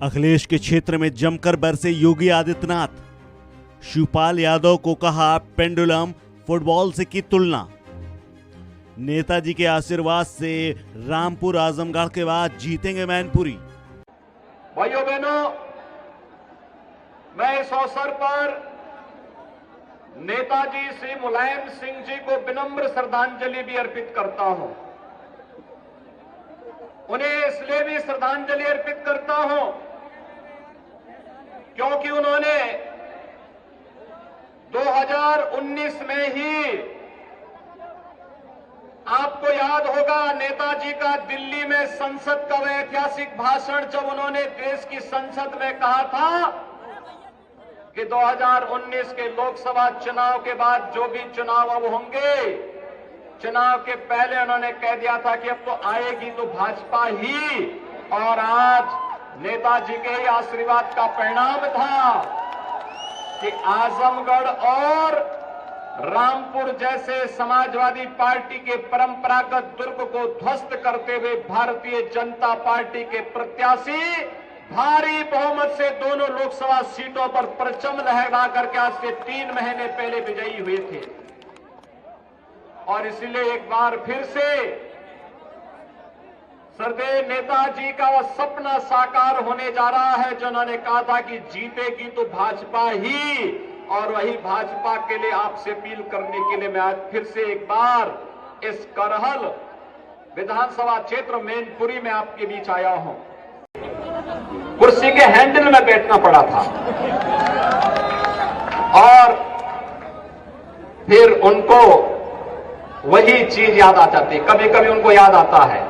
अखिलेश के क्षेत्र में जमकर बरसे योगी आदित्यनाथ। शिवपाल यादव को कहा पेंडुलम फुटबॉल से की तुलना। नेताजी के आशीर्वाद से रामपुर आजमगढ़ के बाद जीतेंगे मैनपुरी। भाइयों बहनों, मैं इस अवसर पर नेताजी श्री मुलायम सिंह जी को विनम्र श्रद्धांजलि भी अर्पित करता हूं। उन्हें इसलिए भी श्रद्धांजलि अर्पित करता हूं क्योंकि उन्होंने 2019 में ही, आपको याद होगा, नेताजी का दिल्ली में संसद का वह ऐतिहासिक भाषण, जब उन्होंने देश की संसद में कहा था कि 2019 के लोकसभा चुनाव के बाद जो भी चुनाव अब होंगे, चुनाव के पहले उन्होंने कह दिया था कि अब तो आएगी तो भाजपा ही। और आज नेताजी के ही आशीर्वाद का परिणाम था कि आजमगढ़ और रामपुर जैसे समाजवादी पार्टी के परंपरागत दुर्ग को ध्वस्त करते हुए भारतीय जनता पार्टी के प्रत्याशी भारी बहुमत से दोनों लोकसभा सीटों पर परचम लहरा करके आज से 3 महीने पहले विजयी हुए थे। और इसलिए एक बार फिर से सरदेव नेताजी का वह सपना साकार होने जा रहा है जो उन्होंने कहा था कि जीतेगी तो भाजपा ही। और वही भाजपा के लिए आपसे अपील करने के लिए मैं आज फिर से एक बार इस करहल विधानसभा क्षेत्र मैनपुरी में आपके बीच आया हूं। कुर्सी के हैंडल में बैठना पड़ा था और फिर उनको वही चीज याद आ जाती, कभी कभी उनको याद आता है।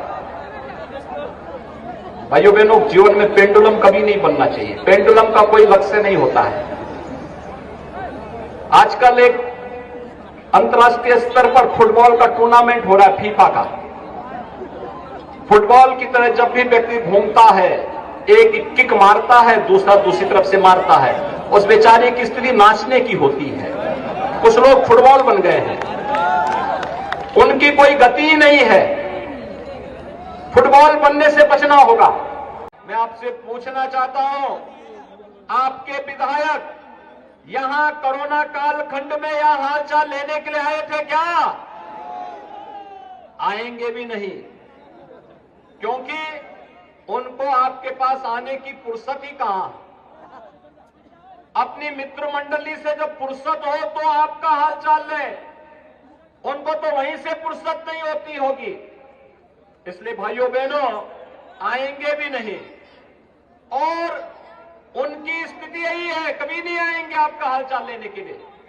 भाइयों बहनों, जीवन में पेंडुलम कभी नहीं बनना चाहिए। पेंडुलम का कोई लक्ष्य नहीं होता है। आजकल एक अंतर्राष्ट्रीय स्तर पर फुटबॉल का टूर्नामेंट हो रहा है, फीफा का। फुटबॉल की तरह जब भी व्यक्ति घूमता है, एक किक मारता है, दूसरा दूसरी तरफ से मारता है, उस बेचारे की स्थिति नाचने की होती है। कुछ लोग फुटबॉल बन गए हैं, उनकी कोई गति ही नहीं है। फुटबॉल बनने से बचना होगा। मैं आपसे पूछना चाहता हूं, आपके विधायक यहां कोरोना कालखंड में यहां हालचाल लेने के लिए आए थे क्या? आएंगे भी नहीं, क्योंकि उनको आपके पास आने की फुर्सत ही कहां। अपनी मित्र मंडली से जब फुर्सत हो तो आपका हालचाल ले, उनको तो वहीं से फुर्सत नहीं होती होगी। इसलिए भाइयों बहनों, आएंगे भी नहीं। और उनकी स्थिति यही है, कभी नहीं आएंगे आपका हालचाल लेने के लिए।